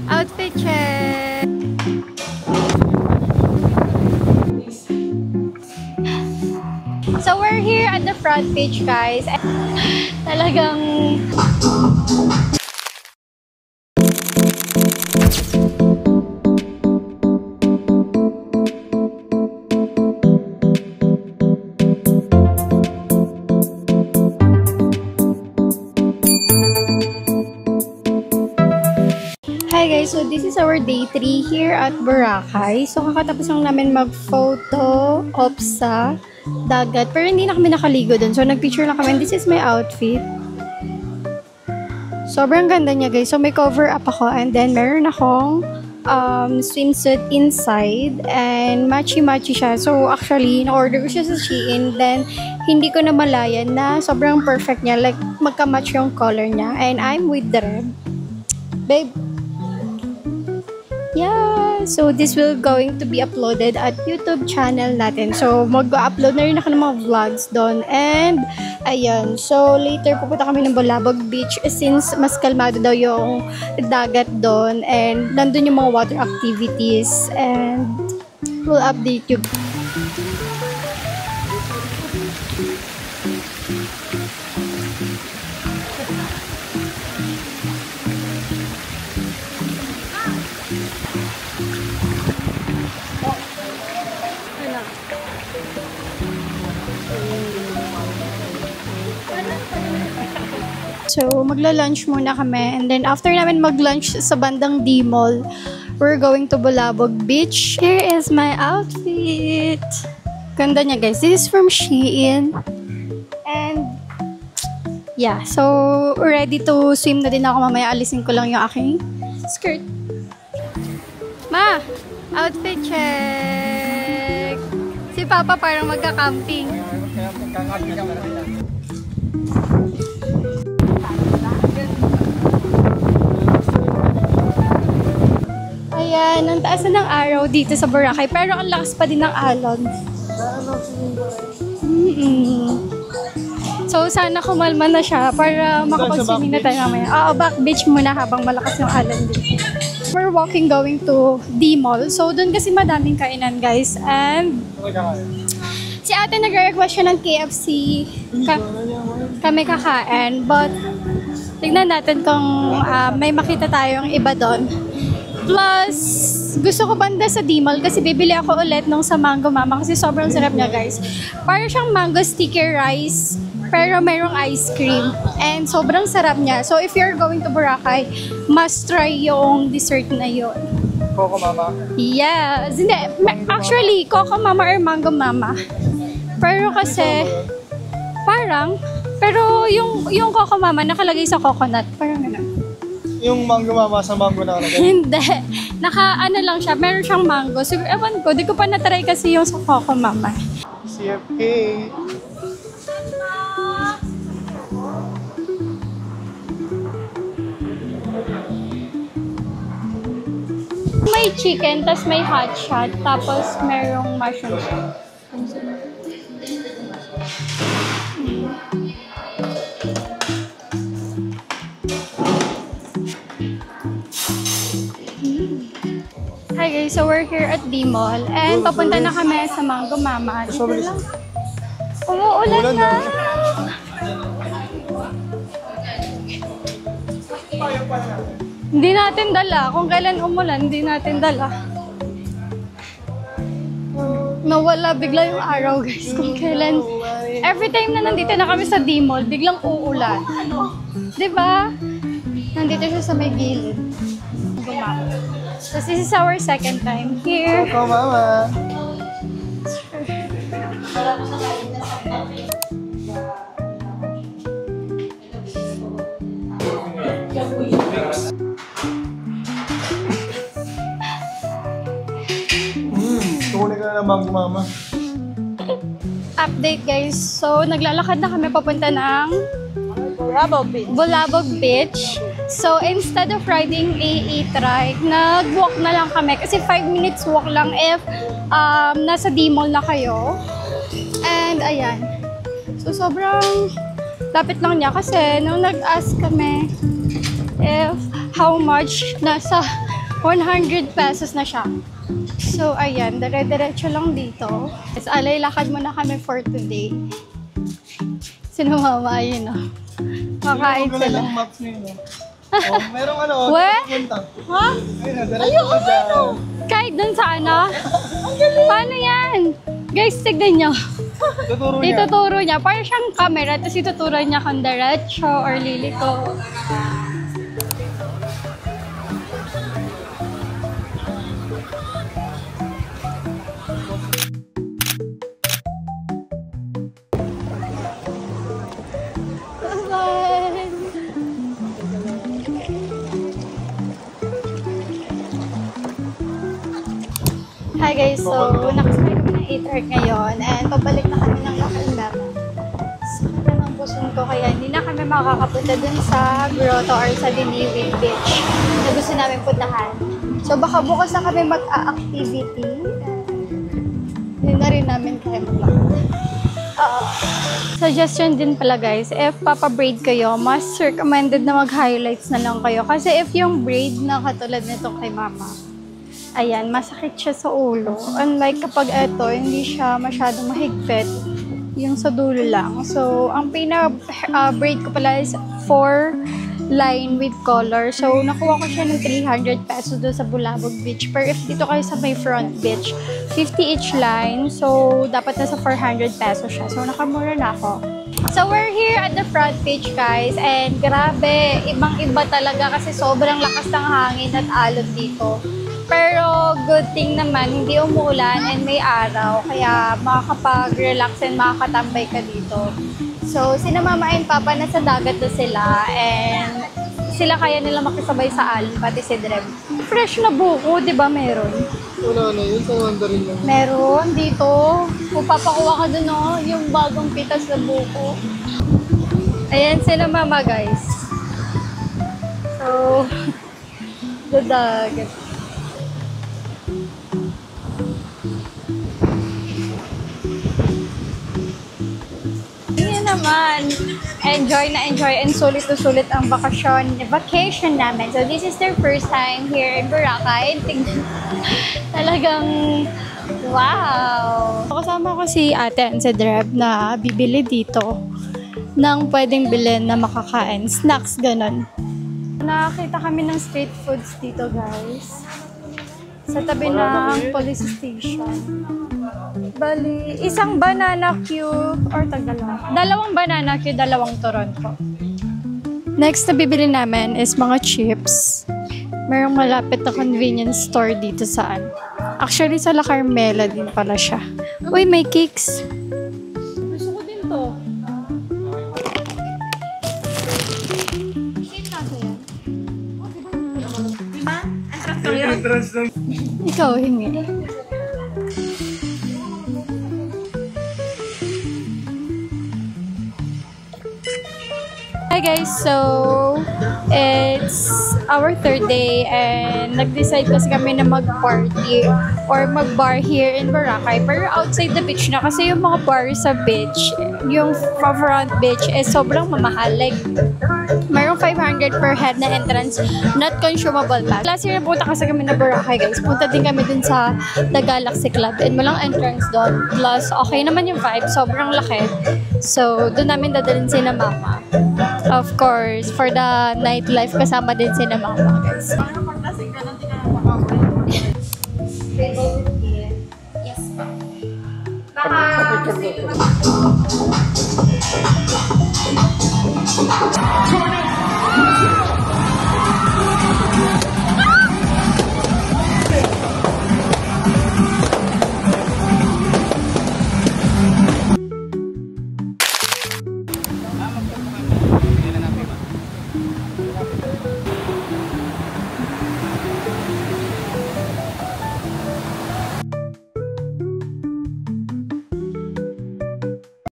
Outfit check! So we're here at the front page, guys. Talagang Hi guys, so this is our day 3 here at Boracay. So kakatapos lang namin mag-photo op sa dagat. Pero hindi na kami nakaligo dun. So nag-picture lang kami. This is my outfit. Sobrang ganda niya guys. So may cover up ako and then meron akong swimsuit inside and matchy-matchy siya. So actually, na-order ko siya sa Shein. Then hindi ko na malayan na sobrang perfect niya. Like magka-match yung color niya. And I'm with the red. Babe. Yeah, so this will going to be uploaded at YouTube channel natin. So mag-upload na rin ako ng mga vlogs doon. And ayan, so later pupunta kami ng Bulabog Beach since mas kalmado daw yung dagat doon and nandun yung mga water activities and we'll update you. So, magla-lunch muna kami. And then, after namin mag-lunch sa bandang D-Mall, we're going to Bulabog Beach. Here is my outfit. Ganda niya, guys. This is from Shein. And, yeah. So, ready to swim na din ako. Mamaya alisin ko lang yung aking skirt. Ma! Outfit check! Si Papa parang magka-camping. Ayan, ang taas na ng araw dito sa Boracay. Pero ang lakas pa din ng alon. So, sana kumalma na siya para makapag-swimming na tayo mamaya. Oo, back beach muna habang malakas yung alon dito. We're walking going to D-Mall. So, doon kasi madaming kainan, guys. And si ate nag-request siya ng KFC. Kami kakain. But, tignan natin kung may makita tayong iba doon. Plus, gusto ko banda sa D-Mall kasi bibili ako ulit nung sa Mango Mama kasi sobrang sarap niya, guys. Para siyang mango sticky rice, pero mayroong ice cream. And sobrang sarap niya. So, if you're going to Boracay, must try yung dessert na yun. Coco Mama? Yes. Hindi. Actually, Coco Mama or Mango Mama. Pero kasi, parang, pero yung Coco Mama nakalagay sa coconut. Parang gano'n. Yung Mango Mama sa mango na ano? Hindi. Ano lang siya. Meron siyang mango. So, ewan ko. Di ko pa na-try kasi yung sa Coco Mama. CFK. May chicken, tas may hot shot, tapos merong mushroom. Hi guys, so we're here at D-Mall and papunta na kami sa Mango Mama. Dito lang. Umuulan na. Hindi natin dala. Kung kailan umulan, hindi natin dala. Nawala bigla yung araw, guys. Kung kailan. Every time na nandito na kami sa D-Mall, biglang uulan. Diba? Nandito siya sa may gilid. So this is our second time here. Coco Mama. Tuloy ka na ng Mango Mama. Update guys. So naglalakad na kami papunta ng Bulabog Beach. So, instead of riding a e-trike, nag-walk na lang kami. Kasi 5 minutes walk lang if nasa D-Mall na kayo. And, ayan. So, sobrang lapit lang niya. Kasi, nung nag-ask kami if how much? Nasa 100 pesos na siya. So, ayan, dire-diretso lang dito. Tapos, alay, lakad muna kami for today. Sino mama, ayun o. Makain Yung sila. ng maps niyo, no? Oh, merong ano, What? punta. Ha? Ayun, diretso ka dyan. Kahit dun sa ano? Paano yan? Guys, tignan nyo. Tuturo niya. Ituturo niya. Parang siyang camera, tapos ituturo niya kung diretso or liliko. Hi guys, so nakasakay kami ng 8 ngayon and pabalik na kami ng Lakandar. Sakit na ng pusong ko kaya hindi na kami makakapunta dun sa grotto or sa Diniwin Beach na gusto namin puntahan. So baka bukas na kami mag-activity. Hindi na rin namin kaya maglakad. Suggestion din pala guys, if papabraid kayo, mas recommended na mag-highlights na lang kayo. Kasi if yung braid na katulad nito kay mama, ayan, masakit siya sa ulo. Unlike kapag ito, hindi siya masyadong mahigpit. Yung sa dulo lang. So, ang braid ko pala is 4 line with color. So, nakuha ko siya ng 300 pesos doon sa Bulabog Beach. Pero if dito kayo sa may front beach, 50 each line. So, dapat nasa 400 pesos siya. So, nakamura na ako. So, we're here at the front beach, guys. And grabe, ibang-iba talaga kasi sobrang lakas ng hangin at alon dito. Pero good thing naman, hindi umuulan and may araw. Kaya makakapag-relax and makakatambay ka dito. So, sina mama and papa nasa dagat na sila. And sila kaya nila makisabay sa alon, pati si Drev. Fresh na buko, di ba meron? Wala na yun, sa Mandarin lang. Meron dito. Kung papakuha ka dun, no, yung bagong pitas na buko. Ayan sila mama, guys. So, the dagat. Naman. Enjoy na enjoy and sulit na sulit ang vacation namin. So this is their first time here in Boracay. Talagang wow! Kasama ko si ate and si Dreb na bibili dito ng pwedeng bilhin na makakain. Snacks, ganun. Nakakita kami ng street foods dito, guys. Sa tabi ng police station. Bali, isang banana cube or dalawang banana cube, dalawang Toronto. Next na bibili namin is mga chips. Mayroong malapit na convenience store dito saan. Actually, sa La Carmela din pala siya. Uy, may cakes. Gusto ko din to. Ikaw, hingi. Hi guys, so it's our third day and nag-decide kasi kami na mag-party or mag-bar here in Boracay pero outside the beach na kasi yung mga bar sa beach, yung front beach is sobrang mamahal. Like, mayroong 500 per head na entrance, not consumable pass. Last year napunta kasi kami na Boracay guys, punta din kami dun sa The Galaxy Club and walang entrance doon. Plus, okay naman yung vibe, sobrang laki. So, doon namin dadalhin si na mama. Of course, for the nightlife, kasama din si na mama, guys. Yes, pa.